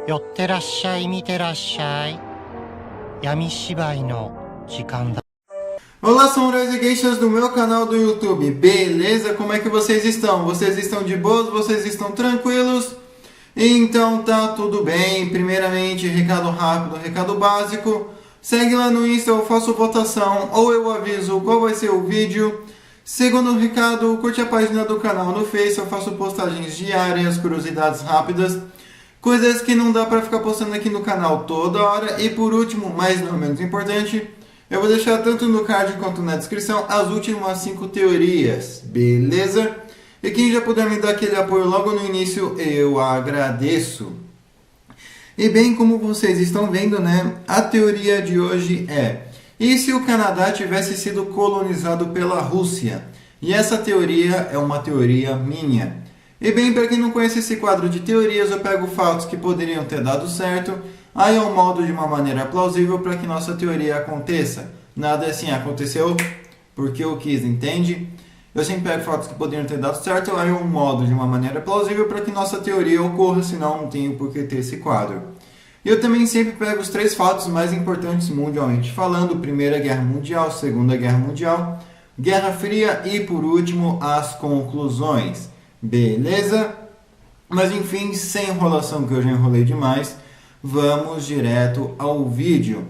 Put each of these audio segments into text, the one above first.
寄ってらっしゃい、見てらっしゃい。闇芝居の時間だ。 Olá, samurais e geishas do meu canal do YouTube, beleza? Como é que vocês estão? Vocês estão de boas? Vocês estão tranquilos? Então tá tudo bem. Primeiramente, recado rápido, recado básico. Segue lá no Insta, eu faço votação ou eu aviso qual vai ser o vídeo. Segundo recado, curte a página do canal no Face, eu faço postagens diárias, curiosidades rápidas, coisas que não dá pra ficar postando aqui no canal toda hora. E por último, mas não menos importante, eu vou deixar tanto no card quanto na descrição as últimas 5 teorias, beleza? E quem já puder me dar aquele apoio logo no início, eu agradeço. E bem, como vocês estão vendo, né? A teoria de hoje é: e se o Canadá tivesse sido colonizado pela Rússia? E essa teoria é uma teoria minha. E bem, para quem não conhece esse quadro de teorias, eu pego fatos que poderiam ter dado certo, aí eu moldo de uma maneira plausível para que nossa teoria aconteça. Nada assim, aconteceu porque eu quis, entende? Eu sempre pego fatos que poderiam ter dado certo, aí eu moldo de uma maneira plausível para que nossa teoria ocorra, senão não tenho por que ter esse quadro. Eu também sempre pego os 3 fatos mais importantes mundialmente falando: Primeira Guerra Mundial, Segunda Guerra Mundial, Guerra Fria e, por último, as conclusões. Beleza? Mas enfim, sem enrolação, que eu já enrolei demais, vamos direto ao vídeo.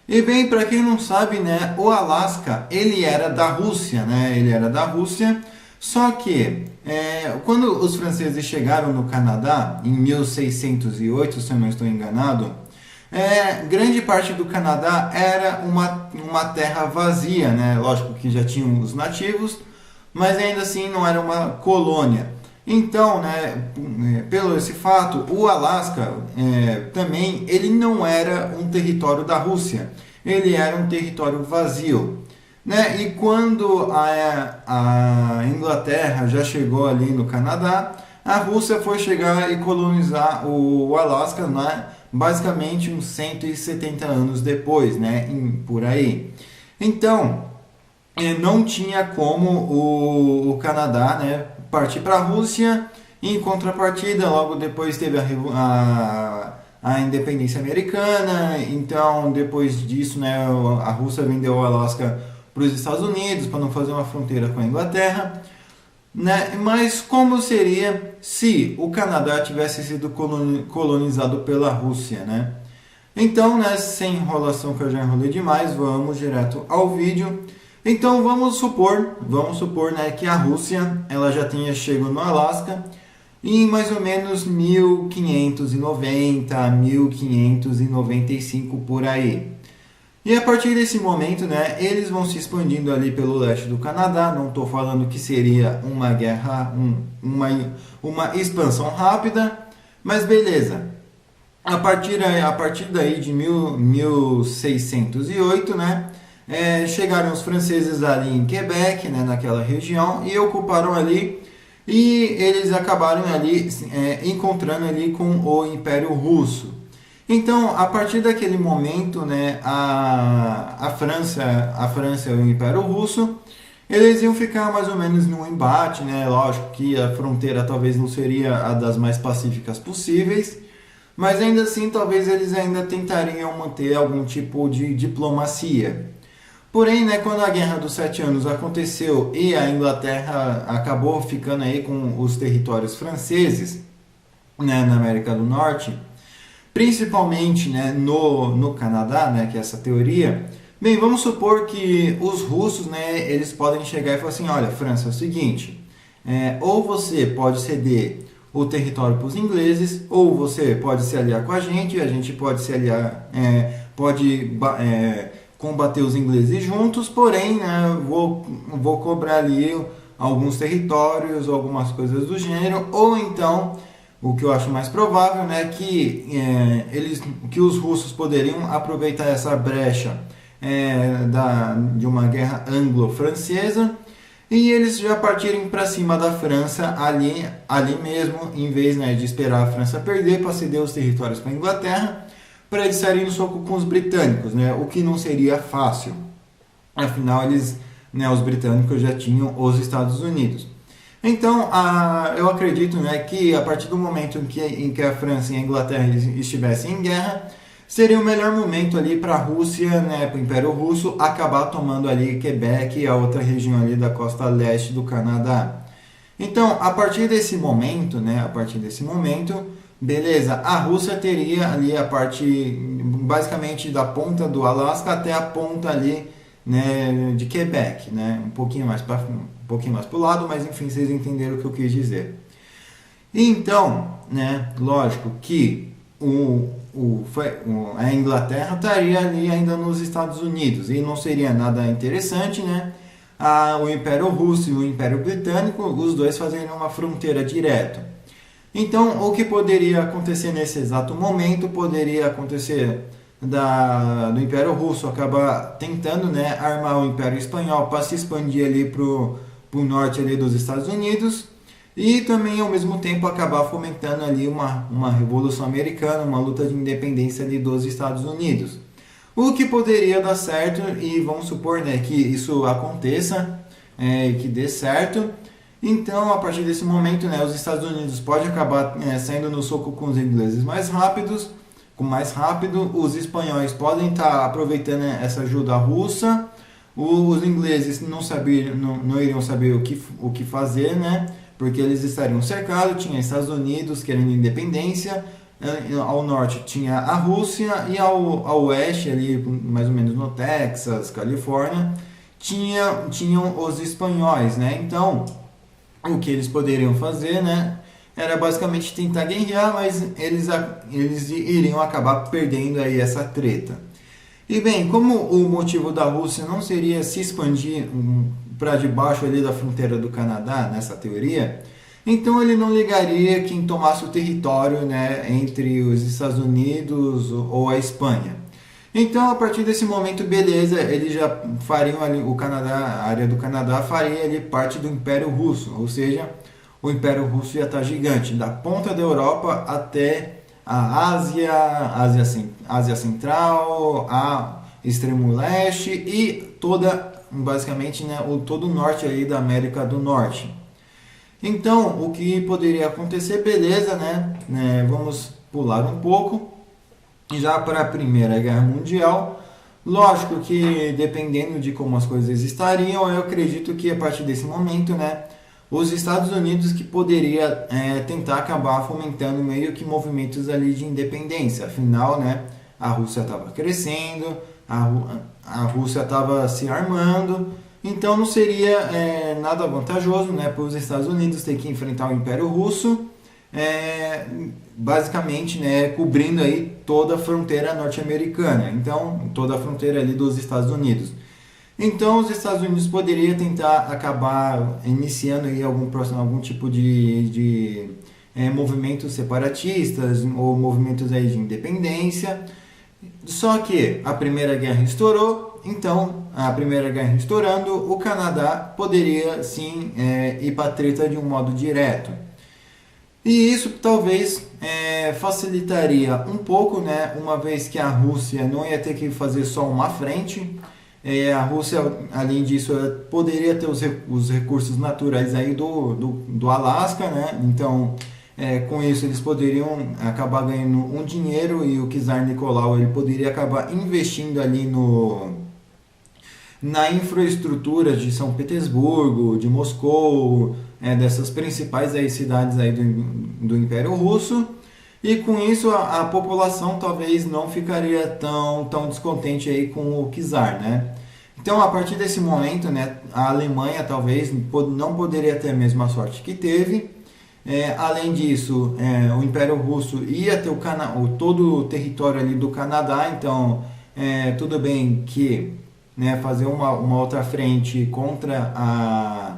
E bem, para quem não sabe, né, o Alasca, ele era da Rússia, né? Ele era da Rússia, só que quando os franceses chegaram no Canadá, em 1608, se eu não estou enganado, grande parte do Canadá era uma terra vazia, né? Lógico que já tinham os nativos, mas ainda assim não era uma colônia. Então, né, pelo esse fato, o Alasca também ele não era um território da Rússia, ele era um território vazio, né? E quando a Inglaterra já chegou ali no Canadá, a Rússia foi chegar e colonizar o Alasca, né, basicamente uns 170 anos depois, né, por aí. Então, não tinha como o Canadá, né, partir para a Rússia. Em contrapartida, logo depois teve a independência americana. Então, depois disso, né, a Rússia vendeu o Alasca para os Estados Unidos para não fazer uma fronteira com a Inglaterra, né? Mas como seria se o Canadá tivesse sido colonizado pela Rússia, né? Então, né, sem enrolação, que eu já enrolei demais, vamos direto ao vídeo. Então vamos supor, né, que a Rússia ela já tenha chegado no Alasca em mais ou menos 1590, 1595 por aí. E a partir desse momento, né, eles vão se expandindo ali pelo leste do Canadá. Não estou falando que seria uma guerra, uma expansão rápida, mas beleza. A partir daí de 1608, né, chegaram os franceses ali em Quebec, né, naquela região, e ocuparam ali, e eles acabaram ali encontrando ali com o Império Russo. Então, a partir daquele momento, né, a França e o Império Russo, eles iam ficar mais ou menos num embate, né? Lógico que a fronteira talvez não seria a das mais pacíficas possíveis, mas ainda assim talvez eles ainda tentariam manter algum tipo de diplomacia. Porém, né, quando a Guerra dos 7 Anos aconteceu e a Inglaterra acabou ficando aí com os territórios franceses, né, na América do Norte, principalmente, né, no Canadá, né, que é essa teoria. Bem, vamos supor que os russos, né, eles podem chegar e falar assim: olha, França, é o seguinte, ou você pode ceder o território para os ingleses, ou você pode se aliar com a gente pode se aliar, combater os ingleses juntos, porém, né, vou cobrar ali alguns territórios, algumas coisas do gênero. Ou então, o que eu acho mais provável, né, que os russos poderiam aproveitar essa brecha de uma guerra anglo-francesa, e eles já partirem para cima da França ali mesmo, em vez, né, de esperar a França perder para ceder os territórios para a Inglaterra, para eles saírem no soco com os britânicos, né, o que não seria fácil. Afinal, os britânicos já tinham os Estados Unidos. Então, eu acredito, né, que a partir do momento em que a França e a Inglaterra estivessem em guerra, seria o melhor momento ali para a Rússia, né, para o Império Russo, acabar tomando ali Quebec e a outra região ali da costa leste do Canadá. Então, a partir desse momento, beleza, a Rússia teria ali a parte, basicamente, da ponta do Alasca até a ponta ali, né, de Quebec, né, um pouquinho mais para o lado, mas enfim, vocês entenderam o que eu quis dizer. Então, né, lógico que a Inglaterra estaria ali ainda nos Estados Unidos e não seria nada interessante, né? O Império Russo e o Império Britânico, os dois fazeriam uma fronteira direto. Então, o que poderia acontecer nesse exato momento poderia acontecer do Império Russo acabar tentando, né, armar o Império Espanhol para se expandir ali para o norte ali dos Estados Unidos e também ao mesmo tempo acabar fomentando ali uma revolução americana, uma luta de independência ali dos Estados Unidos. O que poderia dar certo e vamos supor, né, que isso aconteça, que dê certo. Então, a partir desse momento, né, os Estados Unidos podem acabar saindo no soco com os ingleses mais rápido, os espanhóis podem estar aproveitando essa ajuda russa, os ingleses não iriam saber o que fazer, né, porque eles estariam cercados, tinha Estados Unidos querendo independência, ao norte tinha a Rússia e ao oeste, ali mais ou menos no Texas, Califórnia, tinham os espanhóis, né, então o que eles poderiam fazer, né, era basicamente tentar guerrear, mas eles iriam acabar perdendo aí essa treta. E bem, como o motivo da Rússia não seria se expandir para debaixo ali da fronteira do Canadá, nessa teoria, então ele não ligaria quem tomasse o território, né, entre os Estados Unidos ou a Espanha. Então, a partir desse momento, beleza, eles já fariam ali o Canadá, a área do Canadá faria ali parte do Império Russo, ou seja, o Império Russo ia estar gigante, da ponta da Europa até a Ásia Central, a extremo leste e basicamente, né, todo o norte aí da América do Norte. Então, o que poderia acontecer, beleza, né, vamos pular um pouco, já para a Primeira Guerra Mundial. Lógico que dependendo de como as coisas estariam, eu acredito que a partir desse momento, né, os Estados Unidos que poderia tentar acabar fomentando meio que movimentos ali de independência. Afinal, né, a Rússia estava crescendo, a Rússia estava se armando, então não seria nada vantajoso, né, para os Estados Unidos ter que enfrentar o Império Russo, basicamente, né, cobrindo aí toda a fronteira norte-americana, então toda a fronteira ali dos Estados Unidos. Então os Estados Unidos poderiam tentar acabar iniciando aí algum tipo de movimentos separatistas ou movimentos aí de independência. Só que a Primeira Guerra estourou, então a Primeira Guerra estourando, o Canadá poderia sim ir para a treta de um modo direto. E isso talvez facilitaria um pouco, né, uma vez que a Rússia não ia ter que fazer só uma frente. A Rússia, além disso, poderia ter os recursos naturais aí do Alasca, né? Então, com isso eles poderiam acabar ganhando um dinheiro e o czar Nicolau ele poderia acabar investindo ali na infraestrutura de São Petersburgo, de Moscou, dessas principais aí, cidades aí do Império Russo. E com isso a população talvez não ficaria tão descontente aí com o czar, né? Então a partir desse momento, né, a Alemanha talvez não poderia ter a mesma sorte que teve. Além disso, o Império Russo ia ter todo o território ali do Canadá, então tudo bem que, né, fazer uma outra frente contra a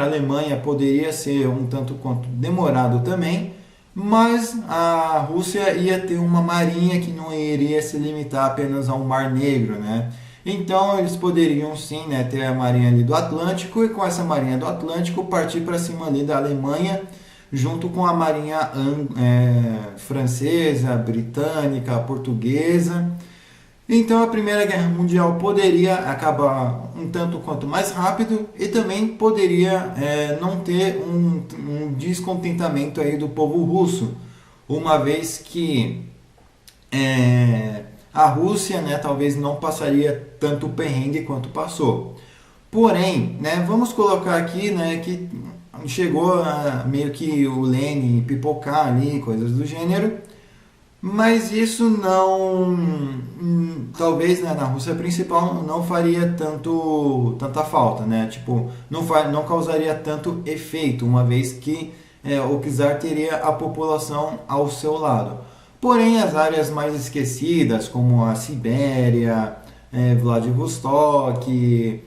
Alemanha poderia ser um tanto quanto demorado também, mas a Rússia ia ter uma marinha que não iria se limitar apenas ao Mar Negro, né? Então eles poderiam sim, né, ter a marinha ali do Atlântico e com essa marinha do Atlântico partir para cima ali da Alemanha, junto com a marinha francesa, britânica, portuguesa. Então a Primeira Guerra Mundial poderia acabar um tanto quanto mais rápido e também poderia não ter um descontentamento aí do povo russo, uma vez que a Rússia, né, talvez não passaria tanto perrengue quanto passou. Porém, né, vamos colocar aqui, né, que chegou meio que o Lenin pipocar ali, coisas do gênero, mas isso não, talvez, né, na Rússia principal não faria tanta falta, né? Tipo, não causaria tanto efeito, uma vez que o czar teria a população ao seu lado. Porém, as áreas mais esquecidas, como a Sibéria, Vladivostok,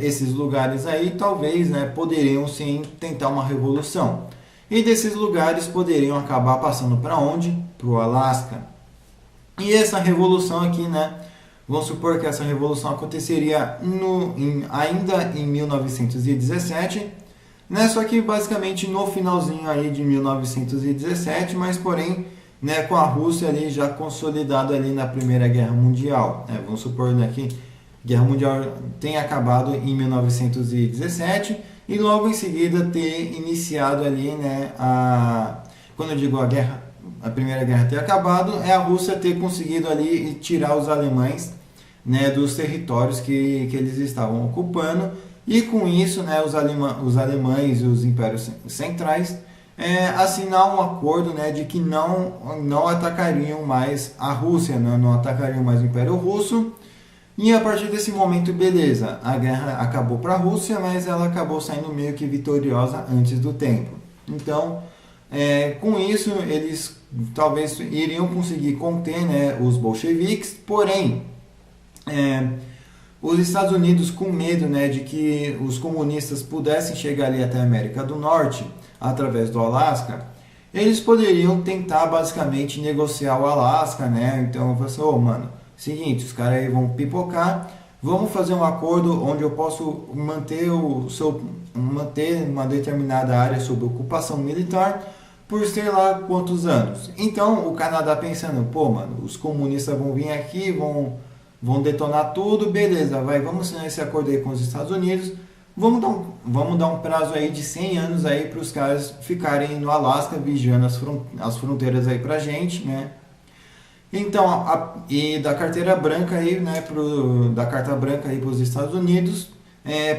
esses lugares aí, talvez, né, poderiam sim tentar uma revolução. E desses lugares poderiam acabar passando para onde? Para o Alasca. E essa revolução aqui, né? Vamos supor que essa revolução aconteceria ainda em 1917, né? Só que basicamente no finalzinho aí de 1917, mas porém, né, com a Rússia ali já consolidada ali na Primeira Guerra Mundial. Né? Vamos supor, né, que a Guerra Mundial tenha acabado em 1917 e logo em seguida ter iniciado ali, né, quando eu digo a Primeira Guerra ter acabado, é a Rússia ter conseguido ali tirar os alemães, né, dos territórios que eles estavam ocupando, e com isso, né, os alemães e os impérios centrais assinar um acordo, né, de que não atacariam mais a Rússia, né, não atacariam mais o Império Russo. E a partir desse momento, beleza, a guerra acabou para a Rússia, mas ela acabou saindo meio que vitoriosa antes do tempo. Então, com isso, eles talvez iriam conseguir conter, né, os bolcheviques, porém, os Estados Unidos, com medo, né, de que os comunistas pudessem chegar ali até a América do Norte, através do Alasca, eles poderiam tentar basicamente negociar o Alasca, né? Então, eu falei assim, mano, seguinte, os caras aí vão pipocar, vamos fazer um acordo onde eu posso manter uma determinada área sob ocupação militar por sei lá quantos anos. Então o Canadá pensando, mano, os comunistas vão vir aqui, vão detonar tudo, beleza, vamos assinar esse acordo aí com os Estados Unidos, vamos dar um prazo aí de 100 anos aí para os caras ficarem no Alasca vigiando as fronteiras aí pra gente, né? Então, e da carteira branca aí, né, da carta branca aí para os Estados Unidos,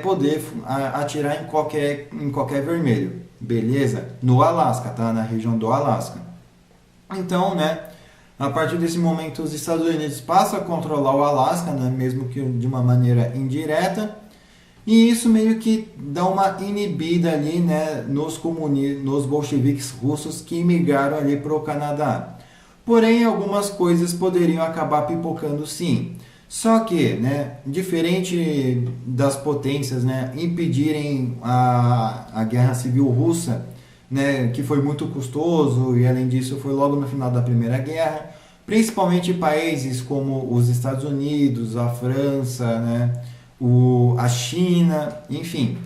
poder atirar em qualquer vermelho, beleza? No Alasca, tá? Na região do Alasca. Então, né, a partir desse momento os Estados Unidos passam a controlar o Alasca, né, mesmo que de uma maneira indireta, e isso meio que dá uma inibida ali, né, nos bolcheviques russos que migraram ali para o Canadá. Porém, algumas coisas poderiam acabar pipocando sim. Só que, né, diferente das potências, né, impedirem a guerra civil russa, né, que foi muito custoso e além disso foi logo no final da Primeira Guerra, principalmente países como os Estados Unidos, a França, né, a China, enfim,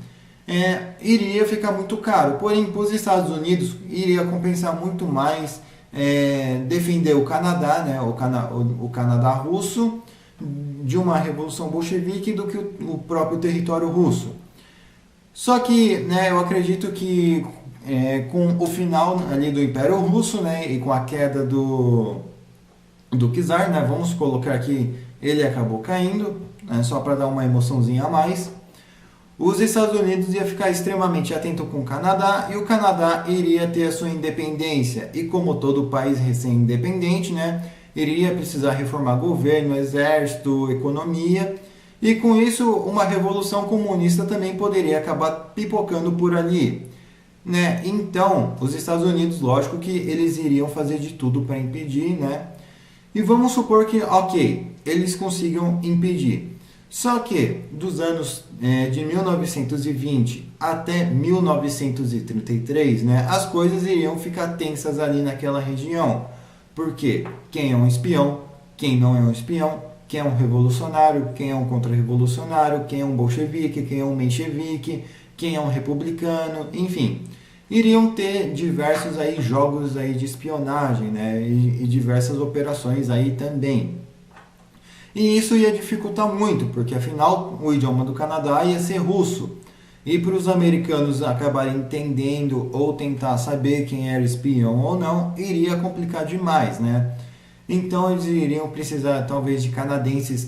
iria ficar muito caro. Porém, para os Estados Unidos iria compensar muito mais defender o Canadá, né, o Canadá russo, de uma revolução bolchevique do que o próprio território russo. Só que, né, eu acredito que com o final ali do Império Russo, né, e com a queda do czar, né, vamos colocar aqui, ele acabou caindo, né, só para dar uma emoçãozinha a mais. Os Estados Unidos ia ficar extremamente atento com o Canadá e o Canadá iria ter a sua independência. E como todo país recém-independente, né, iria precisar reformar governo, exército, economia. E com isso, uma revolução comunista também poderia acabar pipocando por ali. Né? Então, os Estados Unidos, lógico que eles iriam fazer de tudo para impedir. Né? E vamos supor que, ok, eles consigam impedir. Só que dos anos de 1920 até 1933, né, as coisas iriam ficar tensas ali naquela região. Porque quem é um espião, quem não é um espião, quem é um revolucionário, quem é um contra-revolucionário, quem é um bolchevique, quem é um menchevique, quem é um republicano, enfim. Iriam ter diversos aí jogos aí de espionagem, né, e diversas operações aí também. E isso ia dificultar muito, porque afinal o idioma do Canadá ia ser russo. E para os americanos acabarem entendendo ou tentar saber quem era espião ou não, iria complicar demais, né? Então eles iriam precisar talvez de canadenses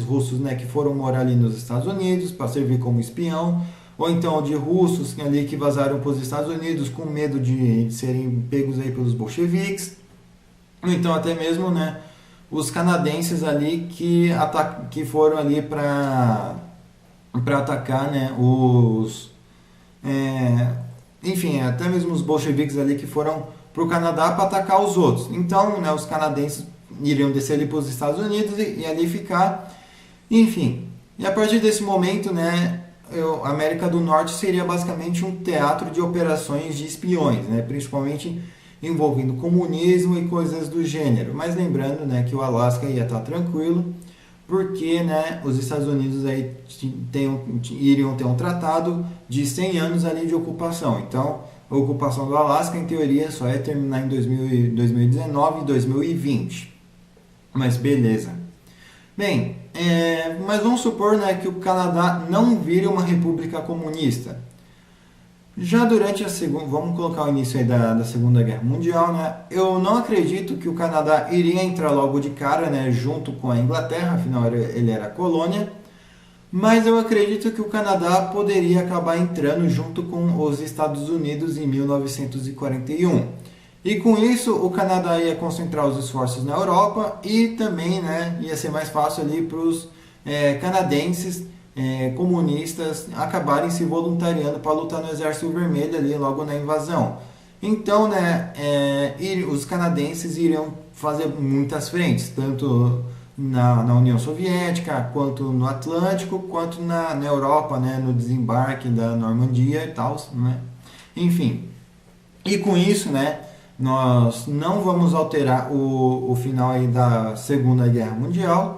russos, né, que foram morar ali nos Estados Unidos para servir como espião, ou então de russos ali que vazaram para os Estados Unidos com medo de serem pegos aí pelos bolcheviques, ou então até mesmo, né, os canadenses ali que foram ali para atacar, né, enfim, até mesmo os bolcheviques ali que foram para o Canadá para atacar os outros. Então, né, os canadenses iriam descer ali para os Estados Unidos e ali ficar, enfim. E a partir desse momento, né, a América do Norte seria basicamente um teatro de operações de espiões, né, principalmente envolvendo comunismo e coisas do gênero. Mas lembrando, né, que o Alasca ia estar tranquilo, porque, né, os Estados Unidos aí iriam ter um tratado de 100 anos ali de ocupação. Então, a ocupação do Alasca, em teoria, só ia terminar em 2019 e 2020. Mas beleza. Bem, mas vamos supor, né, que o Canadá não vire uma república comunista. Já durante a segunda, vamos colocar o início aí da Segunda Guerra Mundial, né? Eu não acredito que o Canadá iria entrar logo de cara, né, junto com a Inglaterra, afinal ele era colônia, mas eu acredito que o Canadá poderia acabar entrando junto com os Estados Unidos em 1941. E com isso o Canadá ia concentrar os esforços na Europa e também, né, ia ser mais fácil ali para os canadenses comunistas acabarem se voluntariando para lutar no Exército Vermelho ali logo na invasão. Então, né, os canadenses iriam fazer muitas frentes, tanto na União Soviética, quanto no Atlântico, quanto na Europa, né, no desembarque da Normandia e tal, né? Enfim. E com isso, né, nós não vamos alterar o final aí da Segunda Guerra Mundial.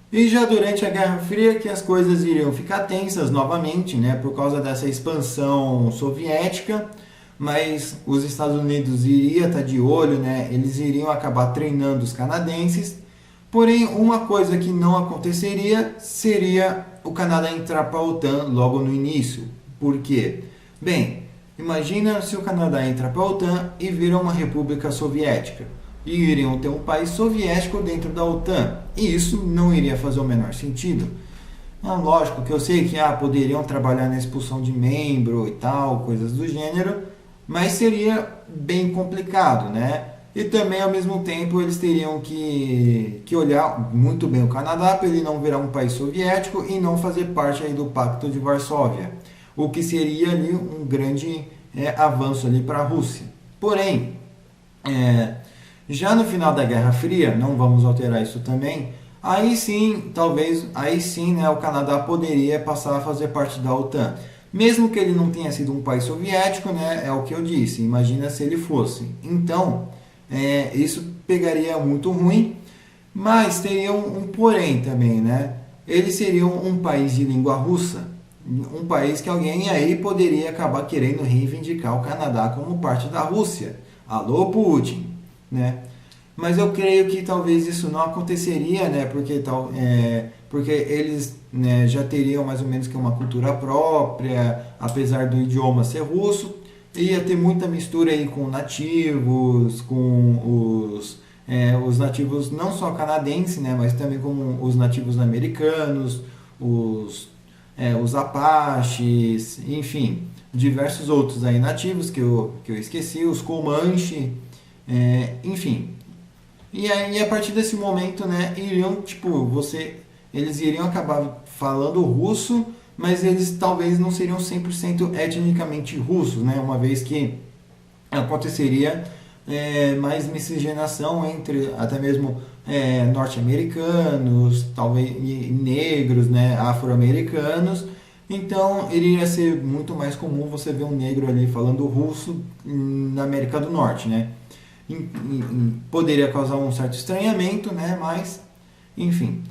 E já durante a Guerra Fria que as coisas iriam ficar tensas novamente, né, por causa dessa expansão soviética, mas os Estados Unidos iriam estar de olho, né, eles iriam acabar treinando os canadenses, porém uma coisa que não aconteceria seria o Canadá entrar para a OTAN logo no início. Por quê? Bem, imagina se o Canadá entra para a OTAN e vira uma república soviética. E iriam ter um país soviético dentro da OTAN. E isso não iria fazer o menor sentido. Lógico que eu sei que poderiam trabalhar na expulsão de membro e tal, coisas do gênero, mas seria bem complicado, né? E também, ao mesmo tempo, eles teriam que olhar muito bem o Canadá para ele não virar um país soviético e não fazer parte aí do Pacto de Varsóvia, o que seria ali um grande avanço ali para a Rússia. Porém, já no final da Guerra Fria, não vamos alterar isso também, aí sim, né, o Canadá poderia passar a fazer parte da OTAN. Mesmo que ele não tenha sido um país soviético, né, é o que eu disse, imagina se ele fosse. Então, isso pegaria muito ruim, mas teria um porém também, né? Eles seriam um país de língua russa, um país que alguém aí poderia acabar querendo reivindicar o Canadá como parte da Rússia. Alô, Putin! Né? Mas eu creio que talvez isso não aconteceria, né? Porque eles, né, já teriam mais ou menos que uma cultura própria, apesar do idioma ser russo, ia ter muita mistura aí com nativos, com os nativos não só canadenses, né, mas também com os nativos americanos, os apaches, enfim, diversos outros aí nativos que eu esqueci, os Comanche, enfim. E aí, a partir desse momento, né, eles iriam acabar falando russo, mas eles talvez não seriam 100% etnicamente russos, né, uma vez que aconteceria mais miscigenação entre até mesmo norte-americanos, talvez negros, né, afro-americanos. Então, iria ser muito mais comum você ver um negro ali falando russo na América do Norte, né? Poderia causar um certo estranhamento, né? Mas, enfim.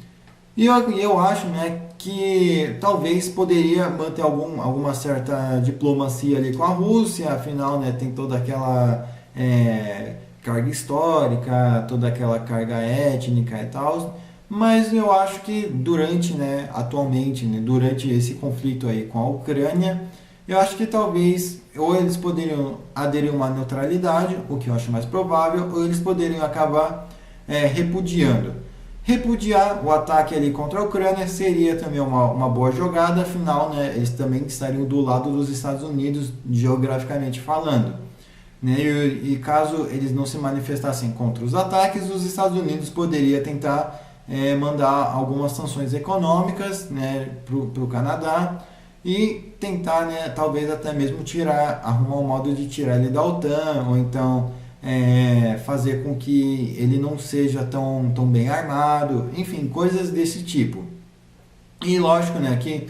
E eu acho, né, que talvez poderia manter alguma certa diplomacia ali com a Rússia, afinal, né, tem toda aquela carga histórica, toda aquela carga étnica e tal, mas eu acho que durante, né, atualmente, né, durante esse conflito aí com a Ucrânia, eu acho que talvez ou eles poderiam aderir a uma neutralidade, o que eu acho mais provável, ou eles poderiam acabar repudiando. Repudiar o ataque ali contra a Ucrânia seria também uma boa jogada, afinal, né, eles também estariam do lado dos Estados Unidos, geograficamente falando. Né? E caso eles não se manifestassem contra os ataques, os Estados Unidos poderia tentar mandar algumas sanções econômicas, né, para o Canadá e tentar, né, talvez até mesmo arrumar um modo de tirar ele da OTAN, ou então fazer com que ele não seja tão bem armado, enfim, coisas desse tipo. E lógico, né, que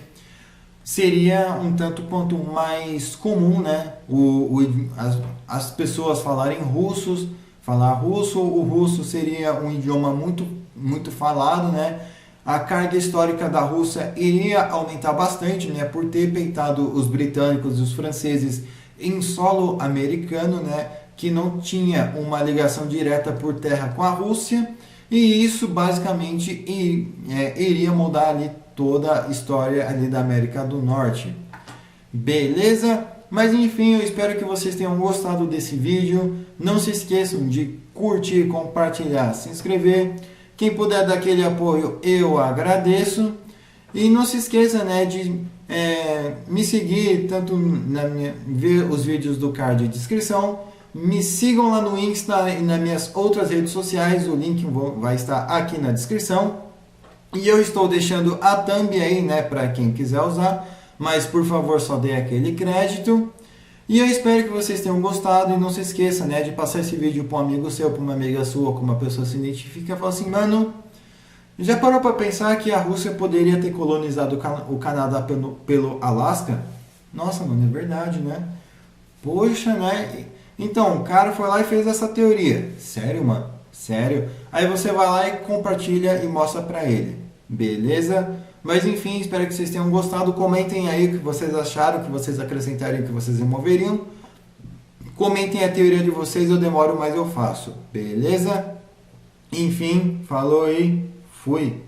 seria um tanto quanto mais comum, né, as pessoas falar russo, o russo seria um idioma muito falado, né? A carga histórica da Rússia iria aumentar bastante, né, por ter peitado os britânicos e os franceses em solo americano, né, que não tinha uma ligação direta por terra com a Rússia, e isso basicamente iria mudar ali toda a história ali da América do Norte. Beleza? Mas enfim, eu espero que vocês tenham gostado desse vídeo. Não se esqueçam de curtir, compartilhar, se inscrever. Quem puder dar aquele apoio, eu agradeço. E não se esqueça, né, de me seguir, tanto ver os vídeos do card de descrição. Me sigam lá no Insta e nas minhas outras redes sociais. O link vai estar aqui na descrição. E eu estou deixando a thumb aí, né, para quem quiser usar. Mas por favor, só dê aquele crédito. E eu espero que vocês tenham gostado. E não se esqueça, né, de passar esse vídeo para um amigo seu, para uma amiga sua, com uma pessoa se identifica e fala assim: mano, já parou para pensar que a Rússia poderia ter colonizado o Canadá pelo Alasca? Nossa, mano, é verdade, né? Poxa, né? Então, o cara foi lá e fez essa teoria. Sério, mano? Sério? Aí você vai lá e compartilha e mostra pra ele. Beleza? Mas enfim, espero que vocês tenham gostado. Comentem aí o que vocês acharam, o que vocês acrescentariam, o que vocês removeriam. Comentem a teoria de vocês, eu demoro, mas eu faço. Beleza? Enfim, falou e fui!